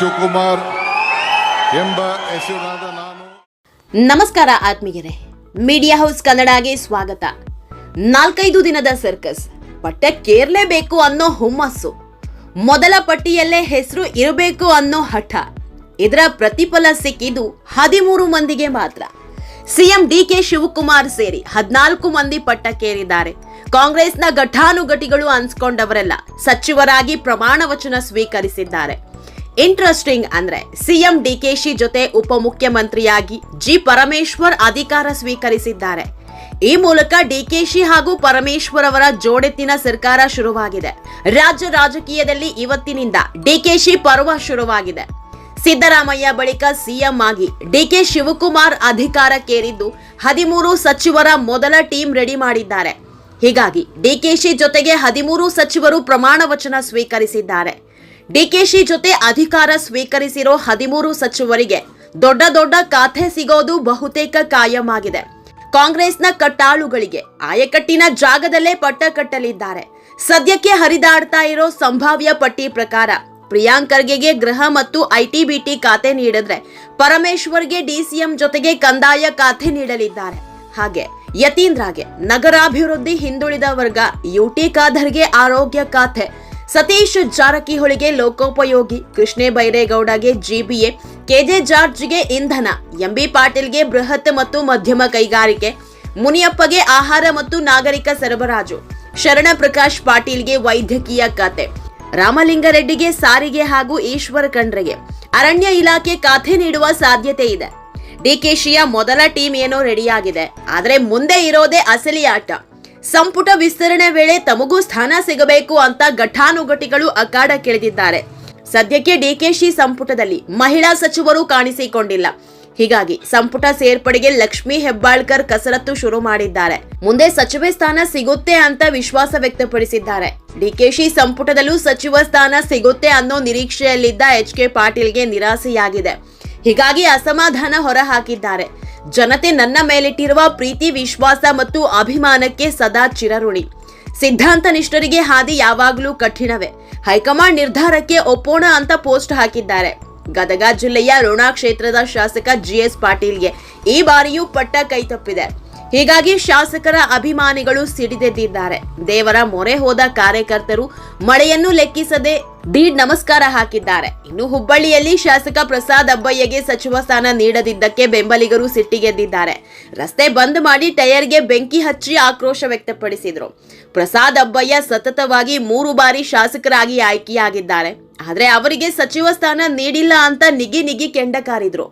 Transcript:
ಶಿವಕುಮಾರ್ ಎಂಬ ಹೆಸರಾದ ನಾನು. ನಮಸ್ಕಾರ ಆತ್ಮೀಯರೇ, ಮೀಡಿಯಾ ಹೌಸ್ ಕನ್ನಡಗೆ ಸ್ವಾಗತ. 4-5 ದಿನದ ಸರ್ಕಸ್ ಪಟ್ಟಕ್ಕೇರ್ಲೇಬೇಕು ಅನ್ನೋ ಹುಮ್ಮಸ್ಸು, ಮೊದಲ ಪಟ್ಟಿಯಲ್ಲೇ ಹೆಸರು ಇರಬೇಕು ಅನ್ನೋ ಹಠ, ಇದರ ಪ್ರತಿಫಲ ಸಿಕ್ಕಿದ್ದು 13 ಮಂದಿಗೆ ಮಾತ್ರ. ಸಿಎಂ ಡಿಕೆ ಶಿವಕುಮಾರ್ ಸೇರಿ 14 ಮಂದಿ ಪಟ್ಟಕ್ಕೇರಿದ್ದಾರೆ. ಕಾಂಗ್ರೆಸ್ನ ಘಟಾನುಘಟಿಗಳು ಅನ್ಸ್ಕೊಂಡವರೆಲ್ಲ ಸಚಿವರಾಗಿ ಪ್ರಮಾಣ ವಚನ ಸ್ವೀಕರಿಸಿದ್ದಾರೆ. ಇಂಟ್ರೆಸ್ಟಿಂಗ್ ಅಂದ್ರೆ ಸಿಎಂ ಡಿಕೆಶಿ ಜೊತೆ ಉಪಮುಖ್ಯಮಂತ್ರಿಯಾಗಿ ಜಿ ಪರಮೇಶ್ವರ್ ಅಧಿಕಾರ ಸ್ವೀಕರಿಸಿದ್ದಾರೆ. ಈ ಮೂಲಕ ಡಿಕೆಶಿ ಹಾಗೂ ಪರಮೇಶ್ವರ್ ಅವರ ಜೋಡೆತ್ತಿನ ಸರ್ಕಾರ ಶುರುವಾಗಿದೆ. ರಾಜ್ಯ ರಾಜಕೀಯದಲ್ಲಿ ಇವತ್ತಿನಿಂದ ಡಿಕೆಶಿ ಪರ್ವ ಶುರುವಾಗಿದೆ. ಸಿದ್ದರಾಮಯ್ಯ ಬಳಿಕ ಸಿಎಂ ಆಗಿ ಡಿಕೆ ಶಿವಕುಮಾರ್ ಅಧಿಕಾರಕ್ಕೇರಿದ್ದು 13 ಸಚಿವರ ಮೊದಲ ಟೀಮ್ ರೆಡಿ ಮಾಡಿದ್ದಾರೆ. ಹೀಗಾಗಿ ಡಿಕೆಶಿ ಜೊತೆಗೆ 13 ಸಚಿವರು ಪ್ರಮಾಣ ವಚನ ಸ್ವೀಕರಿಸಿದ್ದಾರೆ. ಡಿಕೆಶಿ ಜೊತೆ ಅಧಿಕಾರ ಸ್ವೀಕರಿಸಿರೋ 13 ಸಚಿವರಿಗೆ ದೊಡ್ಡ ದೊಡ್ಡ ಖಾತೆ ಸಿಗೋದು ಬಹುತೇಕ ಖಾಯಂ ಆಗಿದೆ. ಕಾಂಗ್ರೆಸ್ನ ಕಟ್ಟಾಳುಗಳಿಗೆ ಆಯಕಟ್ಟಿನ ಜಾಗದಲ್ಲೇ ಪಟ್ಟ ಕಟ್ಟಲಿದ್ದಾರೆ. ಸದ್ಯಕ್ಕೆ ಹರಿದಾಡ್ತಾ ಇರೋ ಸಂಭಾವ್ಯ ಪಟ್ಟಿ ಪ್ರಕಾರ ಪ್ರಿಯಾಂಕ್ ಖರ್ಗೆಗೆ ಗೃಹ ಮತ್ತು ಐಟಿ-ಬಿಟಿ ಖಾತೆ ನೀಡಿದ್ರೆ ಪರಮೇಶ್ವರ್ಗೆ ಡಿಸಿಎಂ ಜೊತೆಗೆ ಕಂದಾಯ ಖಾತೆ ನೀಡಲಿದ್ದಾರೆ. ಹಾಗೆ ಯತೀಂದ್ರಗೆ ನಗರಾಭಿವೃದ್ಧಿ, ಹಿಂದುಳಿದ ವರ್ಗ, ಯುಟಿ ಖಾದರ್ಗೆ ಆರೋಗ್ಯ ಖಾತೆ, ಸತೀಶ್ ಜಾರಕಿಹೊಳಿಗೆ ಲೋಕೋಪಯೋಗಿ, ಕೃಷ್ಣೇ ಬೈರೇಗೌಡಗೆ ಜಿಬಿಎ, ಕೆಜೆ ಜಾರ್ಜ್ಗೆ ಇಂಧನ, ಎಂಬಿ ಪಾಟೀಲ್ಗೆ ಬೃಹತ್ ಮತ್ತು ಮಧ್ಯಮ ಕೈಗಾರಿಕೆ, ಮುನಿಯಪ್ಪಗೆ ಆಹಾರ ಮತ್ತು ನಾಗರಿಕ ಸರಬರಾಜು, ಶರಣ ಪ್ರಕಾಶ್ ಪಾಟೀಲ್ಗೆ ವೈದ್ಯಕೀಯ ಖಾತೆ, ರಾಮಲಿಂಗಾರೆಡ್ಡಿಗೆ ಸಾರಿಗೆ ಹಾಗೂ ಈಶ್ವರ ಖಂಡ್ರೆಗೆ ಅರಣ್ಯ ಇಲಾಖೆ ಖಾತೆ ನೀಡುವ ಸಾಧ್ಯತೆ ಇದೆ. ಡಿಕೆಶಿಯ ಮೊದಲ ಟೀಮ್ ಏನೋ ರೆಡಿಯಾಗಿದೆ, ಆದರೆ ಮುಂದೆ ಇರೋದೇ ಅಸಲಿ ಆಟ. ಸಂಪುಟ ವಿಸ್ತರಣೆ ವೇಳೆ ತಮಗೂ ಸ್ಥಾನ ಸಿಗಬೇಕು ಅಂತ ಘಟಾನುಘಟಿಗಳು ಅಖಾಡಕ್ಕಿಳಿದಿದ್ದಾರೆ. ಸದ್ಯಕ್ಕೆ ಡಿಕೆಶಿ ಸಂಪುಟದಲ್ಲಿ ಮಹಿಳಾ ಸಚಿವರು ಕಾಣಿಸಿಕೊಂಡಿಲ್ಲ. ಹೀಗಾಗಿ ಸಂಪುಟ ಸೇರ್ಪಡೆಗೆ ಲಕ್ಷ್ಮೀ ಹೆಬ್ಬಾಳ್ಕರ್ ಕಸರತ್ತು ಶುರು ಮಾಡಿದ್ದಾರೆ. ಮುಂದೆ ಸಚಿವ ಸ್ಥಾನ ಸಿಗುತ್ತೆ ಅಂತ ವಿಶ್ವಾಸ ವ್ಯಕ್ತಪಡಿಸಿದ್ದಾರೆ. ಡಿಕೆಶಿ ಸಂಪುಟದಲ್ಲೂ ಸಚಿವ ಸ್ಥಾನ ಸಿಗುತ್ತೆ ಅನ್ನೋ ನಿರೀಕ್ಷೆಯಲ್ಲಿದ್ದ ಎಚ್.ಕೆ. ಪಾಟೀಲ್ಗೆ ನಿರಾಸೆಯಾಗಿದೆ. ಹೀಗಾಗಿ ಅಸಮಾಧಾನ ಹೊರಹಾಕಿದ್ದಾರೆ. ಜನತೆ ನನ್ನ ಮೇಲಿಟ್ಟಿರುವ ಪ್ರೀತಿ, ವಿಶ್ವಾಸ ಮತ್ತು ಅಭಿಮಾನಕ್ಕೆ ಸದಾ ಚಿರಋಣಿ. ಸಿದ್ಧಾಂತ ನಿಷ್ಠರಿಗೆ ಹಾದಿ ಯಾವಾಗಲೂ ಕಠಿಣವೇ. ಹೈಕಮಾಂಡ್ ನಿರ್ಧಾರಕ್ಕೆ ಒಪ್ಪೋಣ ಅಂತ ಪೋಸ್ಟ್ ಹಾಕಿದ್ದಾರೆ. ಗದಗ ಜಿಲ್ಲೆಯ ರೋಣ ಕ್ಷೇತ್ರದ ಶಾಸಕ ಜಿಎಸ್ ಪಾಟೀಲ್ಗೆ ಈ ಬಾರಿಯೂ ಪಟ್ಟ ಕೈತಪ್ಪಿದೆ. ಹೀಗಾಗಿ ಶಾಸಕರ ಅಭಿಮಾನಿಗಳು ಸಿಡಿದೆದ್ದಿದ್ದಾರೆ. ದೇವರ ಮೊರೆ ಹೋದ ಕಾರ್ಯಕರ್ತರು ಮಳೆಯನ್ನು ಲೆಕ್ಕಿಸದೆ ದೀಡ್ ನಮಸ್ಕಾರ ಹಾಕಿದ್ದಾರೆ. ಇನ್ನು ಹುಬ್ಬಳ್ಳಿಯಲ್ಲಿ ಶಾಸಕ ಪ್ರಸಾದ್ ಅಬ್ಬಯ್ಯಗೆ ಸಚಿವ ಸ್ಥಾನ ನೀಡದಿದ್ದಕ್ಕೆ ಬೆಂಬಲಿಗರು ಸಿಟ್ಟಿಗೆದ್ದಿದ್ದಾರೆ. ರಸ್ತೆ ಬಂದ್ ಮಾಡಿ ಟೈರ್ಗೆ ಬೆಂಕಿ ಹಚ್ಚಿ ಆಕ್ರೋಶ ವ್ಯಕ್ತಪಡಿಸಿದ್ರು. ಪ್ರಸಾದ್ ಅಬ್ಬಯ್ಯ ಸತತವಾಗಿ 3 ಬಾರಿ ಶಾಸಕರಾಗಿ ಆಯ್ಕೆಯಾಗಿದ್ದಾರೆ. ಆದ್ರೆ ಅವರಿಗೆ ಸಚಿವ ಸ್ಥಾನ ನೀಡಿಲ್ಲ ಅಂತ ನಿಗಿ ಕೆಂಡ ಕಾರಿದ್ರು.